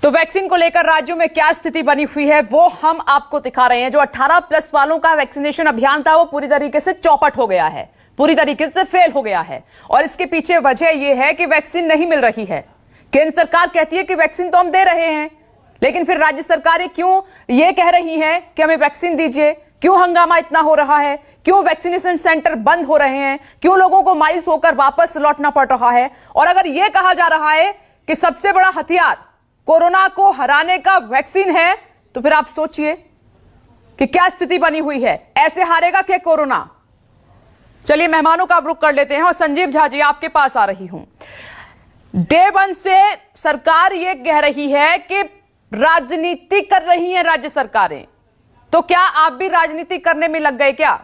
तो वैक्सीन को लेकर राज्यों में क्या स्थिति बनी हुई है वो हम आपको दिखा रहे हैं। जो 18+ वालों का वैक्सीनेशन अभियान था वो पूरी तरीके से चौपट हो गया है, पूरी तरीके से फेल हो गया है। और इसके पीछे वजह यह है कि वैक्सीन नहीं मिल रही है। केंद्र सरकार कहती है कि वैक्सीन तो हम दे रहे हैं, लेकिन फिर राज्य सरकारें क्यों ये कह रही हैं कि हमें वैक्सीन दीजिए? क्यों हंगामा इतना हो रहा है? क्यों वैक्सीनेशन सेंटर बंद हो रहे हैं? क्यों लोगों को मायूस होकर वापस लौटना पड़ रहा है? और अगर यह कहा जा रहा है कि सबसे बड़ा हथियार कोरोना को हराने का वैक्सीन है, तो फिर आप सोचिए कि क्या स्थिति बनी हुई है। ऐसे हारेगा क्या कोरोना? चलिए मेहमानों का रुख कर लेते हैं और संजीव झा जी आपके पास आ रही हूं। डे 1 से सरकार यह कह रही है कि राजनीति कर रही है राज्य सरकारें, तो क्या आप भी राजनीति करने में लग गए क्या?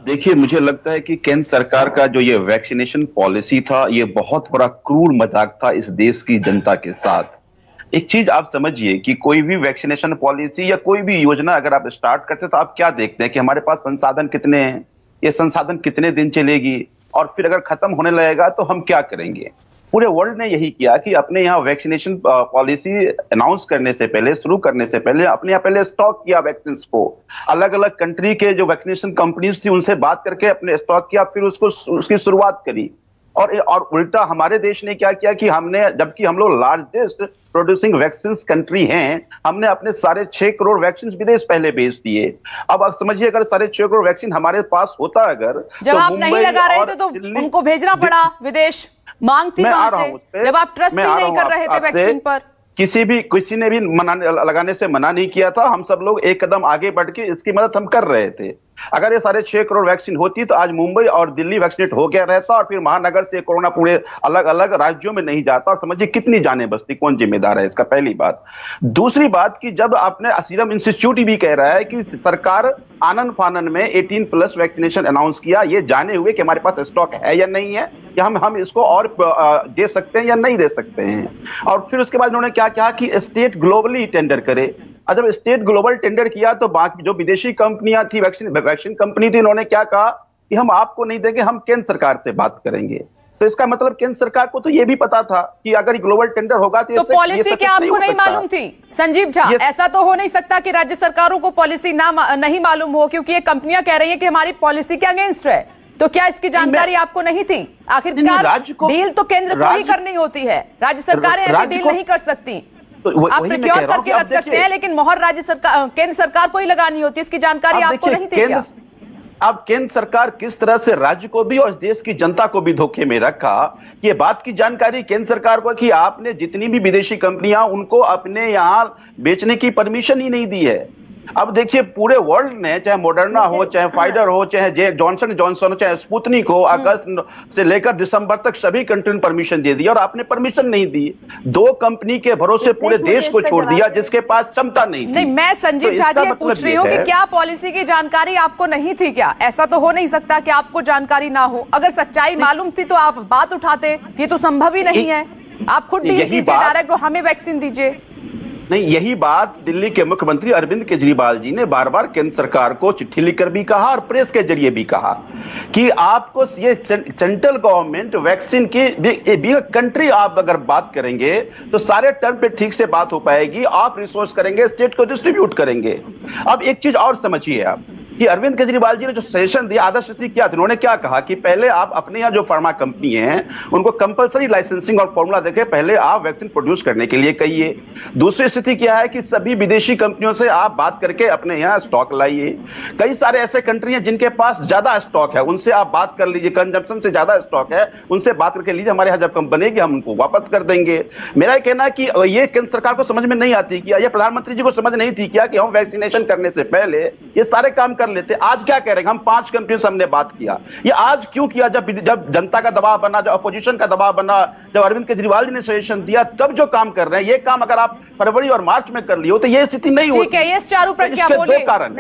देखिए, मुझे लगता है कि केंद्र सरकार का जो ये वैक्सीनेशन पॉलिसी था, ये बहुत बड़ा क्रूर मजाक था इस देश की जनता के साथ। एक चीज आप समझिए कि कोई भी वैक्सीनेशन पॉलिसी या कोई भी योजना अगर आप स्टार्ट करते तो आप क्या देखते हैं कि हमारे पास संसाधन कितने हैं, ये संसाधन कितने दिन चलेगी, और फिर अगर खत्म होने लगेगा तो हम क्या करेंगे। पूरे वर्ल्ड ने यही किया कि अपने यहाँ वैक्सीनेशन पॉलिसी अनाउंस करने से पहले, शुरू करने से पहले अपने यहाँ पहले स्टॉक किया वैक्सीन को। अलग अलग कंट्री के जो वैक्सीनेशन कंपनीज थी उनसे बात करके अपने स्टॉक किया, फिर उसकी शुरुआत करी। और उल्टा हमारे देश ने क्या किया कि हमने, जबकि हम लोग लार्जेस्ट प्रोड्यूसिंग वैक्सीन कंट्री हैं, हमने अपने 6.5 करोड़ वैक्सीन विदेश पहले भेज दिए। अब आप समझिए, अगर 6.5 करोड़ वैक्सीन हमारे पास होता, अगर जब आप नहीं लगा रहे थे तो उनको भेजना पड़ा विदेश, मांग थी वहां से, जब आप ट्रस्ट ही नहीं कर रहे थे वैक्सीन पर। किसी ने भी लगाने से मना नहीं किया था। हम सब लोग एक कदम आगे बढ़ के इसकी मदद हम कर रहे थे। अगर ये 6.5 करोड़ वैक्सीन होती तो आज मुंबई और दिल्ली वैक्सीनेट हो गया रहता, और फिर महानगर से कोरोना पूरे अलग अलग राज्यों में नहीं जाता। और समझिए कितनी जानें बचती, कौन जिम्मेदार है इसका, पहली बात। दूसरी बात कि जब आपने सीरम इंस्टीट्यूट भी कह रहा है कि सरकार आनन फानन में 18+ वैक्सीनेशन अनाउंस किया, ये जाने हुए कि हमारे पास स्टॉक है या नहीं है, या हम इसको और दे सकते हैं या नहीं दे सकते हैं। और फिर उसके बाद उन्होंने क्या कहा कि स्टेट ग्लोबली टेंडर करे। और जब स्टेट ग्लोबल टेंडर किया तो बाकी जो विदेशी कंपनियां थी, वैक्सीन कंपनी थी, उन्होंने क्या कहा कि हम आपको नहीं देंगे, हम केंद्र सरकार से बात करेंगे। तो इसका मतलब केंद्र सरकार को तो यह भी पता था कि अगर ग्लोबल टेंडर होगा तो पॉलिसी क्या आपको नहीं मालूम थी? संजीव झा, ऐसा तो हो नहीं सकता कि राज्य सरकारों को पॉलिसी नहीं मालूम हो, क्योंकि ये कंपनियां कह रही है कि हमारी पॉलिसी के अगेंस्ट है। तो क्या इसकी जानकारी आपको नहीं थी? आखिरकार डील तो केंद्र को ही करनी होती है, राज्य सरकारें ऐसी डील नहीं कर सकती। तो आप प्रिक्योर करके रख सकते हैं, लेकिन मोहर केंद्र सरकार को ही लगानी होती है। इसकी जानकारी आपको नहीं थी क्या? अब केंद्र सरकार किस तरह से राज्य को भी और देश की जनता को भी धोखे में रखा, ये बात की जानकारी केंद्र सरकार को कि आपने जितनी भी विदेशी कंपनियां, उनको अपने यहां बेचने की परमिशन ही नहीं दी है। अब देखिए, पूरे वर्ल्ड ने, चाहे मॉडर्ना हो, चाहे फाइजर हो, चाहे जॉनसन जॉनसन हो, चाहे स्पुतनिक हो, अगस्त से लेकर दिसंबर तक सभी कंट्री ने परमिशन दे दी, और आपने परमिशन नहीं दी। 2 कंपनी के भरोसे पूरे देश को छोड़ दिया जिसके पास क्षमता नहीं थी। नहीं, मैं संजीव झा जी पूछ रही हूँ कि क्या पॉलिसी की जानकारी आपको नहीं थी क्या? ऐसा तो हो नहीं सकता कि आपको जानकारी ना हो। अगर सच्चाई मालूम थी तो आप बात उठाते, ये तो संभव ही नहीं है। आप खुद डील कीजिए डायरेक्ट, हमें वैक्सीन दीजिए। नहीं, यही बात दिल्ली के मुख्यमंत्री अरविंद केजरीवाल जी ने बार बार केंद्र सरकार को चिट्ठी लिखकर भी कहा और प्रेस के जरिए भी कहा कि आपको ये सेंट्रल गवर्नमेंट वैक्सीन की कंट्री, आप अगर बात करेंगे तो सारे टर्म पे ठीक से बात हो पाएगी। आप रिसोर्स करेंगे, स्टेट को डिस्ट्रीब्यूट करेंगे। अब एक चीज और समझिए आप कि अरविंद केजरीवाल जी ने जो सजेशन दिया, आदर्श नीति क्या थी, उन्होंने क्या कहा कि पहले आप अपने यहाँ जो फार्मा कंपनी हैं उनको कंपलसरी लाइसेंसिंग और फॉर्मूला देके पहले आप वैक्सीन प्रोड्यूस करने के लिए कहिए। दूसरी स्थिति क्या है कि सभी विदेशी कंपनियों से आप बात करके अपने यहाँ स्टॉक लाइए। कई सारे ऐसे कंट्री हैं जिनके पास ज्यादा स्टॉक है, उनसे आप बात कर लीजिए, कंजम्पशन से ज्यादा स्टॉक है, उनसे बात करके लीजिए, हमारे यहाँ जब कम बनेगी हम उनको वापस कर देंगे। मेरा कहना है कि ये केंद्र सरकार को समझ में नहीं आती क्या, ये प्रधानमंत्री जी को समझ नहीं थी क्या कि हम वैक्सीनेशन करने से पहले ये सारे काम कर लेते। आज क्या कह रहे हैं, हम 5 कंपनियों से हमने बात किया। ये आज क्यों किया? जब जनता का दबाव बना, जब अपोजिशन का दबाव बना, जब अरविंद केजरीवाल जी ने सजेशन दिया, तब जो काम कर रहे हैं, ये काम अगर आप फरवरी और मार्च में कर लिए हो तो ये स्थिति नहीं होती। ठीक है, ये चारू पर क्या बोले? 2 कारण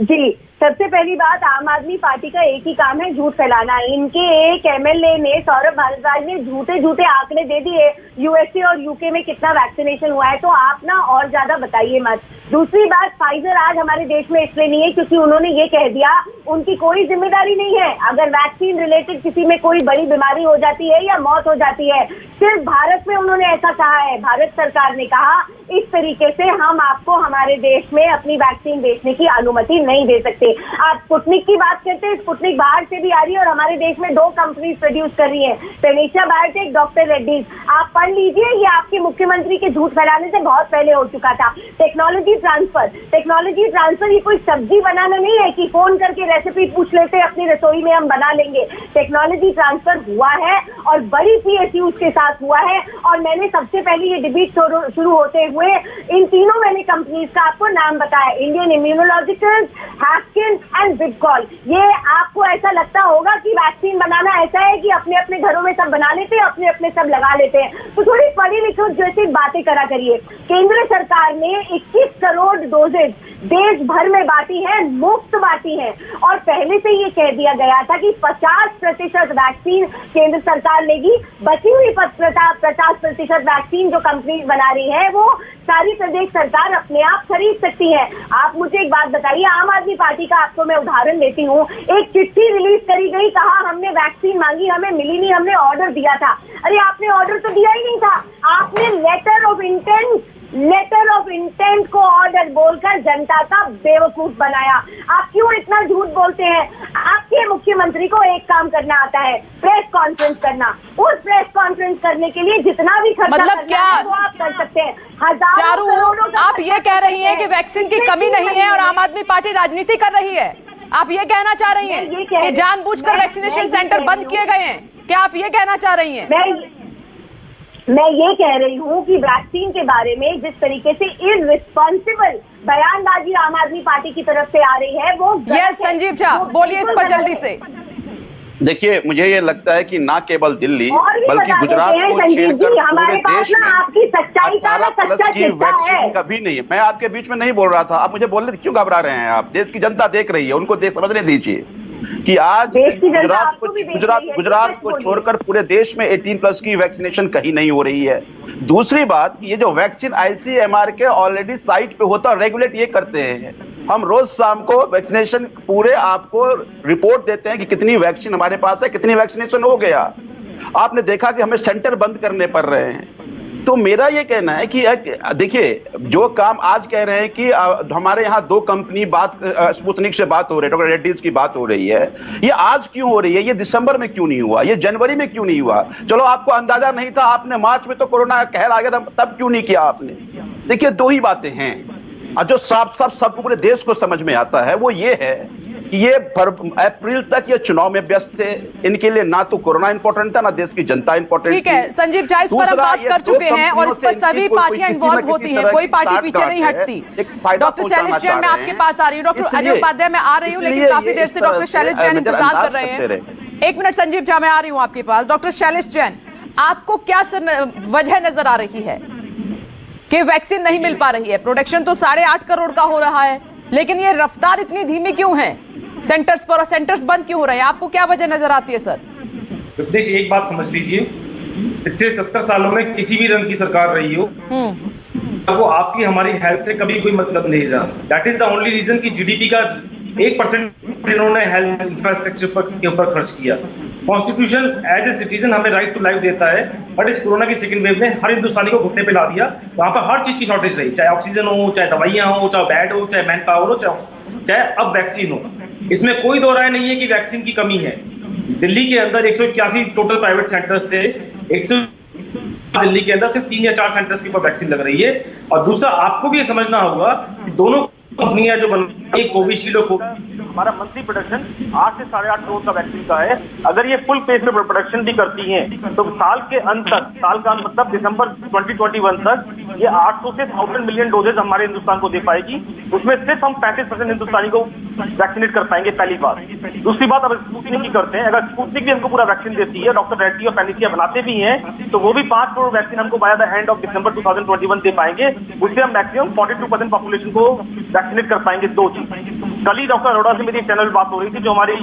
जी। सबसे पहली बात, आम आदमी पार्टी का एक ही काम है, झूठ फैलाना। इनके एक एमएलए ने, सौरभ भारद्वाज ने झूठे आंकड़े दे दिए यूएसए और यूके में कितना वैक्सीनेशन हुआ है, तो आप ना और ज्यादा बताइए मत। दूसरी बात, फाइजर आज हमारे देश में इसलिए नहीं है क्योंकि उन्होंने ये कह दिया, उनकी कोई जिम्मेदारी नहीं है। अगर वैक्सीन रिलेटेड किसी में कोई बड़ी बीमारी हो जाती है या मौत हो जाती है, सिर्फ भारत में उन्होंने ऐसा कहा है। भारत सरकार ने कहा इस तरीके से हम आपको हमारे देश में अपनी वैक्सीन बेचने की अनुमति नहीं दे सकते। आप स्पुतनिक की बात करते हैं, स्पुतनिक बाहर से भी आ रही है और हमारे देश में 2 कंपनीज प्रोड्यूस कर रही है, पेनेशिया बायोटेक, डॉक्टर रेड्डीज। आप पढ़ लीजिए, ये आपके मुख्यमंत्री के झूठ फैलाने से बहुत पहले हो चुका था। टेक्नोलॉजी ट्रांसफर ये कोई सब्जी बनाना नहीं है कि फोन करके रेसिपी पूछ लेते अपनी रसोई में हम बना लेंगे। टेक्नोलॉजी ट्रांसफर हुआ है और बड़ी PSUs के साथ हुआ है। और मैंने सबसे पहले ये डिबेट शुरू होते हुए इन तीनों मैंने कंपनीज का आपको नाम बताया, इंडियन इम्यूनोलॉजिकल्स, हैस्किन एंड विबकॉल। ये आपको ऐसा लगता होगा कि वैक्सीन बनाना ऐसा है कि अपने अपने घरों में सब बना लेते हैं, अपने अपने सब लगा लेते हैं, तो थोड़ी पढ़ी लिखी जैसी बातें करा करिए। केंद्र सरकार ने 21 करोड़ डोजेज देश भर में बांटी है, मुफ्त बांटी है। और पहले से ये कह दिया गया था कि 50% वैक्सीन केंद्र सरकार लेगी, बची हुई 50% वैक्सीन जो कंपनी बना रही है वो सारी प्रदेश सरकार अपने आप खरीद सकती है। आप मुझे एक बात बताइए, आम आदमी पार्टी का आपको मैं उदाहरण देती हूँ। एक चिट्ठी रिलीज करी गई, कहा हमने वैक्सीन मांगी, हमें मिली नहीं, हमने ऑर्डर दिया था। अरे आपने ऑर्डर तो दिया ही नहीं था, आपने लेटर ऑफ इंटेंट को ऑर्डर बोलकर जनता का बेवकूफ बनाया। आप क्यों इतना झूठ बोलते हैं? आपके मुख्यमंत्री को एक काम करना आता है, प्रेस कॉन्फ्रेंस करना। उस प्रेस कॉन्फ्रेंस करने के लिए जितना भी खर्चा मतलब करना क्या है वो आप कर सकते हैं। हजारों करोड़ों का आप ये कह रही हैं कि वैक्सीन की कमी नहीं है और आम आदमी पार्टी राजनीति कर रही है? आप ये कहना चाह रही हैं कि जानबूझकर वैक्सीनेशन सेंटर बंद किए गए हैं? क्या आप ये कहना चाह रही हैं? मैं ये कह रही हूँ कि वैक्सीन के बारे में जिस तरीके से इररिस्पॉन्सिबल बयानबाजी आम आदमी पार्टी की तरफ से आ रही है वो यस संजीव झा, बोलिए इस पर जल्दी से। देखिए, मुझे ये लगता है कि ना केवल दिल्ली बल्कि गुजरात को संजीव छेड़कर जी, हमारे पूरे देश में आपकी सच्चाई का 18+ की वैक्सीन कभी नहीं है। मैं आपके बीच में नहीं बोल रहा था, आप मुझे बोलने क्यों घबरा रहे हैं? आप, देश की जनता देख रही है, उनको समझने दीजिए कि आज गुजरात को छोड़कर पूरे देश में 18+ की वैक्सीनेशन कहीं नहीं हो रही है। दूसरी बात, ये जो वैक्सीन ICMR के ऑलरेडी साइट पे होता है, रेगुलेट ये करते हैं। हम रोज शाम को वैक्सीनेशन पूरे आपको रिपोर्ट देते हैं कि कितनी वैक्सीन हमारे पास है, कितनी वैक्सीनेशन हो गया। आपने देखा कि हमें सेंटर बंद करने पड़ रहे हैं। तो मेरा ये कहना है कि देखिए, जो काम आज कह रहे हैं कि हमारे यहाँ 2 कंपनी स्पुतनिक से बात हो रही है, डॉक्टर रेड्डीज की बात हो रही है, ये आज क्यों हो रही है? ये दिसंबर में क्यों नहीं हुआ? ये जनवरी में क्यों नहीं हुआ? चलो आपको अंदाजा नहीं था, आपने मार्च में तो कोरोना कहर आ गया था, तब क्यों नहीं किया आपने? देखिए, 2 ही बातें हैं और जो सब पूरे देश को समझ में आता है वो ये है कि ये अप्रैल तक ये चुनाव में व्यस्त थे। इनके लिए ना तो कोरोना इंपॉर्टेंट था, ना देश की जनता इंपॉर्टेंट थी। ठीक है संजीव झा, इस पर हम बात कर चुके हैं और इस पर सभी पार्टियां इन्वॉल्व होती हैं, कोई पार्टी पीछे नहीं हटती। डॉक्टर शैलेश जैन, मैं आपके पास आ रही हूँ। डॉक्टर अजय उपाध्याय, मैं आ रही हूँ, लेकिन काफी देर से डॉक्टर शैलेश जैन इंतजार कर रहे हैं। 1 मिनट संजीव झा, मैं आ रही हूँ आपके पास। डॉक्टर शैलेश जैन, आपको क्या वजह नजर आ रही है कि वैक्सीन नहीं मिल पा रही है? प्रोडक्शन तो 8.5 करोड़ का हो रहा है, लेकिन ये रफ्तार इतनी धीमी क्यों है? सेंटर्स बंद क्यों हो रहे हैं? आपको क्या वजह नजर आती है सर? देश, एक बात समझ लीजिए, पिछले 70 सालों में किसी भी रंग की सरकार रही हो, वो आपकी हमारी हेल्थ से कभी कोई मतलब नहीं रहा। That is the only reason कि GDP का 1% इन्होंने हेल्थ इंफ्रास्ट्रक्चर के ऊपर खर्च किया। कॉन्स्टिट्यूशन एज ए सिटीजन हमें राइट टू लाइफ देता है, बट इस कोरोना की सेकंड वेव ने हर हिंदुस्तानी को घुटने पे ला दिया। वहां पर हर चीज की शॉर्टेज रही, चाहे ऑक्सीजन हो, चाहे दवाइयां हो, चाहे बेड हो, चाहे मैन पावर हो, चाहे अब वैक्सीन हो। इसमें कोई दो राय नहीं है कि वैक्सीन की कमी है। दिल्ली के अंदर 181 टोटल प्राइवेट सेंटर्स थे, 100 दिल्ली के अंदर सिर्फ 3 या 4 सेंटर्स के ऊपर वैक्सीन लग रही है। और दूसरा, आपको भी ये समझना होगा कि दोनों कंपनियां जो बन रही है, कोविशील्ड और हमारा मंथली प्रोडक्शन 8 से 8.5 करोड़ का वैक्सीन का है। अगर ये फुल पेस में प्रोडक्शन भी करती हैं तो साल के अंत तक, साल का मतलब दिसंबर 2021 तक ये 800 से 1000 मिलियन डोजेज हमारे हिंदुस्तान को दे पाएगी। उसमें सिर्फ हम 35% हिंदुस्तानी को वैक्सीनेट कर पाएंगे, पहली बात। दूसरी बात, अब स्पुतनिक की करते हैं, अगर स्पुतनिक भी हमको पूरा वैक्सीन देती है, डॉक्टर रेड्डी और पैनेशिया बनाते भी हैं, तो वो भी 5 करोड़ वैक्सीन हमको bye the end of December 2021 दे पाएंगे। उससे हम मैक्सिमम 42% पॉपुलेशन को वैक्सीनेट कर पाएंगे। 2 चीज, कल ही डॉक्टर अरोड़ा से मेरी चैनल बात हो रही थी, जो हमारी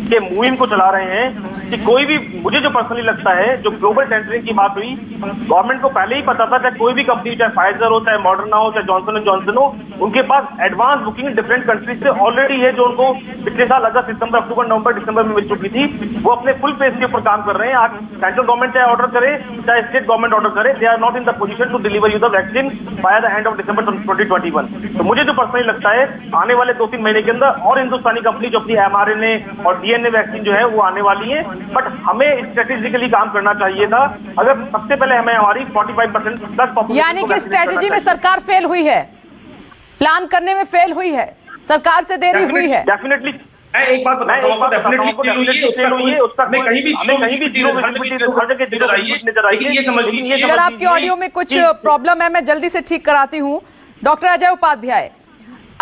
के मुहिम को चला रहे हैं कि कोई भी, मुझे जो पर्सनली लगता है, जो ग्लोबल टेंडरिंग की बात हुई, गवर्नमेंट को पहले ही पता था चाहे कोई भी कंपनी, चाहे फाइजर हो, चाहे मॉडर्ना हो, चाहे जॉनसन एंड जॉनसन हो, उनके पास एडवांस बुकिंग डिफरेंट कंट्रीज से ऑलरेडी है, जो उनको पिछले साल अगस्त, सितंबर, अक्टूबर, नवंबर, दिसंबर में मिल चुकी थी। वो अपने फुल पेस के ऊपर काम कर रहे हैं। आज सेंट्रल गवर्नमेंट चाहे ऑर्डर करे, चाहे स्टेट गवर्नमेंट ऑर्डर करे, they are not in the position to deliver you the vaccine by the end of December 2021। तो मुझे जो पर्सनली लगता है, आने वाले 2-3 महीने के अंदर और हिंदुस्तानी कंपनी जो अपनी mRNA और DNA वैक्सीन जो है वो आने वाली है। बट हमें स्ट्रेटेजिकली काम करना चाहिए था। अगर सबसे पहले हमें हमारी 45% प्लस पॉपुलेशन, यानी कि स्ट्रेटेजी में सरकार फेल हुई है, प्लान करने में फेल हुई है, सरकार से देरी हुई है। डेफिनेटली मैं एक बात बताता हूं, डेफिनेटली फेल हुई है, उसका मैं कहीं भी जीरो नजर आई है। लेकिन ये समझ लीजिए सर, आपके ऑडियो में कुछ प्रॉब्लम है, मैं जल्दी से ठीक कराती हूँ। डॉक्टर अजय उपाध्याय,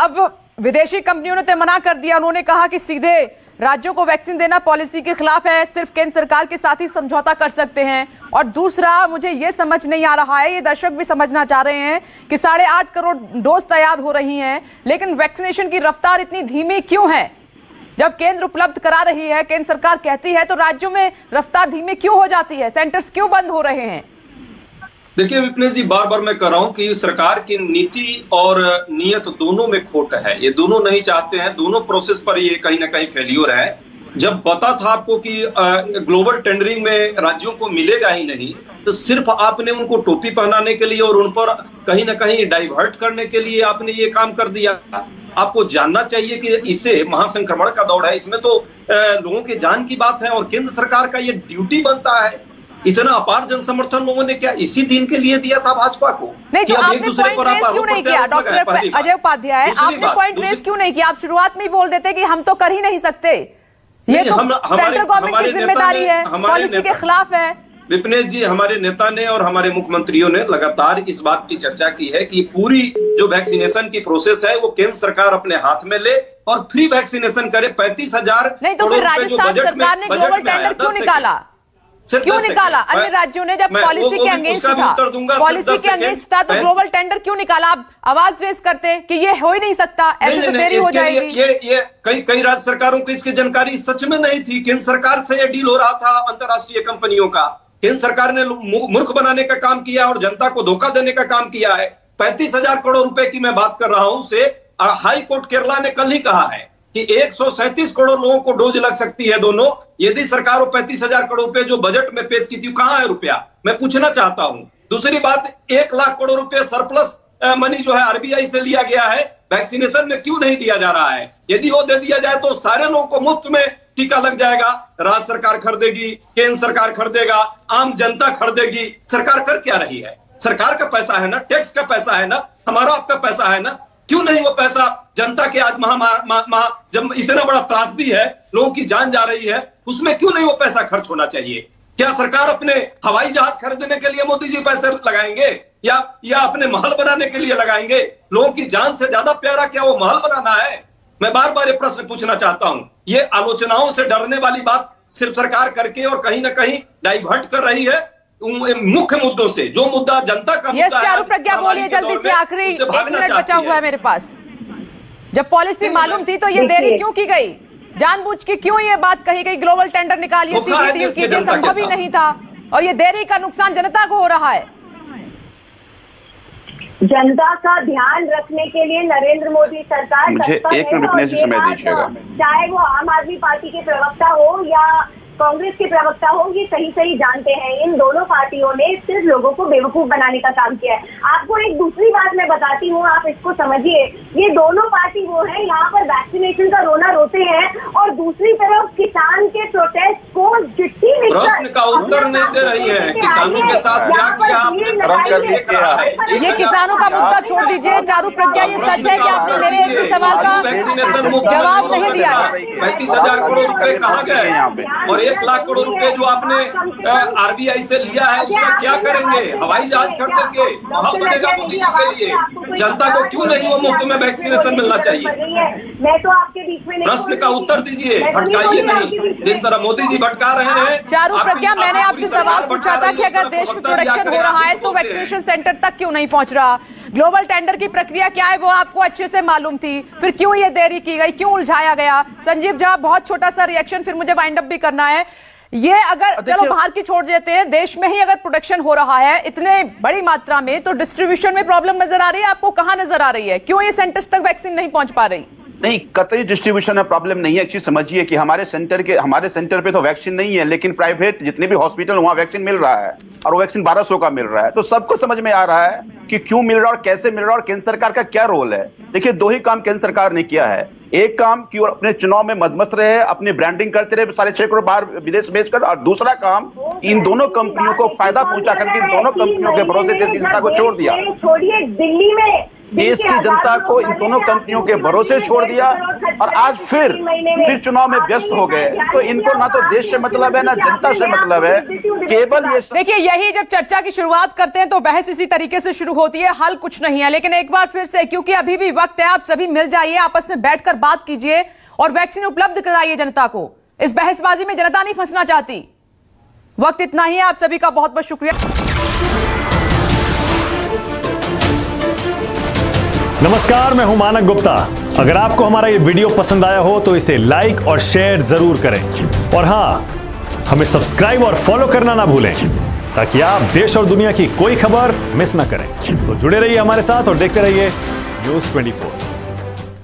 अब विदेशी कंपनियों ने तो मना कर दिया, उन्होंने कहा कि सीधे राज्यों को वैक्सीन देना पॉलिसी के खिलाफ है, सिर्फ केंद्र सरकार के साथ ही समझौता कर सकते हैं। और दूसरा, मुझे यह समझ नहीं आ रहा है, ये दर्शक भी समझना चाह रहे हैं कि 8.5 करोड़ डोज तैयार हो रही हैं, लेकिन वैक्सीनेशन की रफ्तार इतनी धीमी क्यों है? जब केंद्र उपलब्ध करा रही है, केंद्र सरकार कहती है, तो राज्यों में रफ्तार धीमी क्यों हो जाती है? सेंटर्स क्यों बंद हो रहे हैं? देखिए विपिन जी, बार बार मैं कह रहा हूं कि सरकार की नीति और नीयत दोनों में खोट है। ये दोनों नहीं चाहते हैं, दोनों प्रोसेस पर ये कहीं ना कहीं फेल्योर है। जब पता था आपको कि ग्लोबल टेंडरिंग में राज्यों को मिलेगा ही नहीं, तो सिर्फ आपने उनको टोपी पहनाने के लिए और उन पर कहीं ना कहीं डाइवर्ट करने के लिए आपने ये काम कर दिया। आपको जानना चाहिए कि इसे महासंक्रमण का दौर है, इसमें तो लोगों की जान की बात है और केंद्र सरकार का ये ड्यूटी बनता है। इतना अपार जन समर्थन लोगों ने क्या इसी दिन के लिए दिया था भाजपा को? नहीं, तो आपने पॉइंट रेज क्यों नहीं किया डॉक्टर अजय उपाध्याय? आपने पॉइंट रेज क्यों नहीं किया? आप शुरुआत में ही बोल देते कि हम तो कर ही नहीं सकते, ये तो सेंट्रल गवर्नमेंट की जिम्मेदारी है, पॉलिसी के खिलाफ है। विपिन जी, हमारे नेता ने और हमारे मुख्यमंत्रियों ने लगातार इस बात की चर्चा की है कि पूरी जो वैक्सीनेशन की प्रोसेस है वो केंद्र सरकार अपने हाथ में ले और फ्री वैक्सीनेशन करे। 35,000 नहीं तो फिर राजस्थान सरकार ने ग्लोबल टेंडर क्यों निकाला? क्यों निकाला? अन्य राज्यों ने जब पॉलिसी के अगेंस्ट था, पॉलिसी के अगेंस्ट था, तो ग्लोबल टेंडर क्यों निकाला? आप आवाज रेज करते कि ये हो ही नहीं सकता, ऐसे तो देरी हो जाएगी। ये कई राज्य सरकारों को इसकी जानकारी सच में नहीं थी। केंद्र सरकार से ये डील हो रहा था अंतरराष्ट्रीय कंपनियों का। केंद्र सरकार ने मूर्ख बनाने का काम किया और जनता को धोखा देने का काम किया है। 35,000 करोड़ रुपए की मैं बात कर रहा हूं, से हाई कोर्ट केरला ने कल ही कहा है कि 137 करोड़ लोगों को डोज लग सकती है दोनों। यदि सरकार को 35,000 करोड़ रुपए जो बजट में पेश की थी, कहां है रुपया? मैं पूछना चाहता हूं। दूसरी बात, 1 लाख करोड़ रुपए सरप्लस मनी जो है आरबीआई से लिया गया है, वैक्सीनेशन में क्यों नहीं दिया जा रहा है? यदि वो दे दिया जाए तो सारे लोगों को मुफ्त में टीका लग जाएगा। राज्य सरकार खरीदेगी, केंद्र सरकार खरीदेगा, आम जनता खरीदेगी। सरकार कर क्या रही है? सरकार का पैसा है ना, टैक्स का पैसा है ना, हमारा आपका पैसा है ना। क्यों नहीं वो पैसा जनता के आज जब इतना बड़ा त्रासदी है, लोगों की जान जा रही है, उसमें क्यों नहीं वो पैसा खर्च होना चाहिए? क्या सरकार अपने हवाई जहाज खरीदने के लिए मोदी जी पैसे लगाएंगे या अपने महल बनाने के लिए लगाएंगे? लोगों की जान से ज्यादा प्यारा क्या वो महल बनाना है? मैं बार बार ये प्रश्न पूछना चाहता हूं। ये आलोचनाओं से डरने वाली बात सिर्फ सरकार करके और कहीं ना कहीं डाइवर्ट कर रही है मुख्य मुद्दों से। जो मुद्दा जनता का मुद्दा है, चारू प्रज्ञा बोलिए जल्दी से, आखिरी 1 मिनट बचा हुआ है मेरे पास। जब पॉलिसी मालूम थी तो ये देरी क्यों की गई? जानबूझ के क्यों ये बात कही गई ग्लोबल टेंडर निकालिए, सीधी डील कीजिए? संभव ही नहीं था और ये देरी का नुकसान जनता को हो रहा है। जनता का ध्यान रखने के लिए नरेंद्र मोदी सरकार मुझे 1 मिनट रुकने से समय दीजिएगा। चाहे वो आम आदमी पार्टी के प्रवक्ता हो या कांग्रेस के प्रवक्ता हो, ये सही जानते हैं, इन दोनों पार्टियों ने सिर्फ लोगों को बेवकूफ बनाने का काम किया है। आपको एक दूसरी बात मैं बताती हूँ, आप इसको समझिए। ये दोनों पार्टी वो है यहाँ पर वैक्सीनेशन का रोना रोते हैं और दूसरी तरफ किसान के प्रोटेस्ट को चिट्ठी लिखकर प्रश्न का उत्तर नहीं दे रही है। किसानों के साथ क्या किया आपने? ये किसानों का मुद्दा छोड़ दीजिए। चारू प्रज्ञा, ये सच है कि आपने मेरे एक सवाल का जवाब नहीं दिया। 35,000 करोड़ रुपए कहाँ गए? और 1 लाख करोड़ रुपए जो आपने आरबीआई से लिया है उसका क्या करेंगे? हवाई जहाज खरीदेंगे, महल बनेगा मोदी जी के लिए। जनता को क्यों नहीं वो मुफ्त में वैक्सीनेशन मिलना चाहिए? मैं तो आपके बीच में प्रश्न का उत्तर दीजिए, भटकाइए नहीं जिस तरह मोदी जी भटका रहे हैं। चारू प्रज्ञा, मैंने आपसे सवाल पूछा था कि अगर देश में प्रोडक्शन हो रहा है तो वैक्सीनेशन सेंटर तक क्यों नहीं पहुंच रहा? ग्लोबल टेंडर की प्रक्रिया क्या है वो आपको अच्छे से मालूम थी, फिर क्यों ये देरी की गई, क्यों उलझाया गया? संजीव झा, बहुत छोटा सा रिएक्शन, फिर मुझे वाइंड अप भी करना है। ये अगर चलो बाहर की छोड़ देते हैं, देश में ही अगर प्रोडक्शन हो रहा है इतने बड़ी मात्रा में, तो डिस्ट्रीब्यूशन में प्रॉब्लम नजर आ रही है आपको? कहां नजर आ रही है? क्यों ये सेंटर्स तक वैक्सीन नहीं पहुंच पा रही? नहीं, कतई डिस्ट्रीब्यूशन में प्रॉब्लम नहीं है। एक चीज समझिए कि हमारे सेंटर पे तो वैक्सीन नहीं है, लेकिन प्राइवेट जितने भी हॉस्पिटल वहां वैक्सीन मिल रहा है, और वो वैक्सीन 1200 का मिल रहा है। तो सबको समझ में आ रहा है कि क्यों मिल रहा है और कैसे मिल रहा है और केंद्र सरकार का क्या रोल है। देखिए, दो ही काम केंद्र सरकार ने किया है। एक काम कि वो अपने चुनाव में मदमस्त रहे, अपनी ब्रांडिंग करते रहे 6.5 करोड़ बाहर विदेश भेजकर, और दूसरा काम इन दोनों कंपनियों को फायदा पहुंचा करके इन दोनों कंपनियों के भरोसे देश की जनता को छोड़ दिया। छोड़िए, दिल्ली में देश की जनता को इन दोनों कंपनियों के भरोसे छोड़ दिया, और आज फिर चुनाव में व्यस्त हो गए। तो इनको ना तो देश से मतलब है ना जनता से मतलब है, केवल ये। देखिए, यही जब चर्चा की शुरुआत करते हैं तो बहस इसी तरीके से शुरू होती है, हल कुछ नहीं है। लेकिन एक बार फिर से, क्योंकि अभी भी वक्त है, आप सभी मिल जाइए, आपस में बैठकर बात कीजिए और वैक्सीन उपलब्ध कराइए जनता को। इस बहसबाजी में जनता नहीं फंसना चाहती। वक्त इतना ही है। आप सभी का बहुत बहुत शुक्रिया। नमस्कार, मैं हूं मानक गुप्ता। अगर आपको हमारा ये वीडियो पसंद आया हो तो इसे लाइक और शेयर जरूर करें, और हां, हमें सब्सक्राइब और फॉलो करना ना भूलें, ताकि आप देश और दुनिया की कोई खबर मिस ना करें। तो जुड़े रहिए हमारे साथ और देखते रहिए न्यूज़ 24।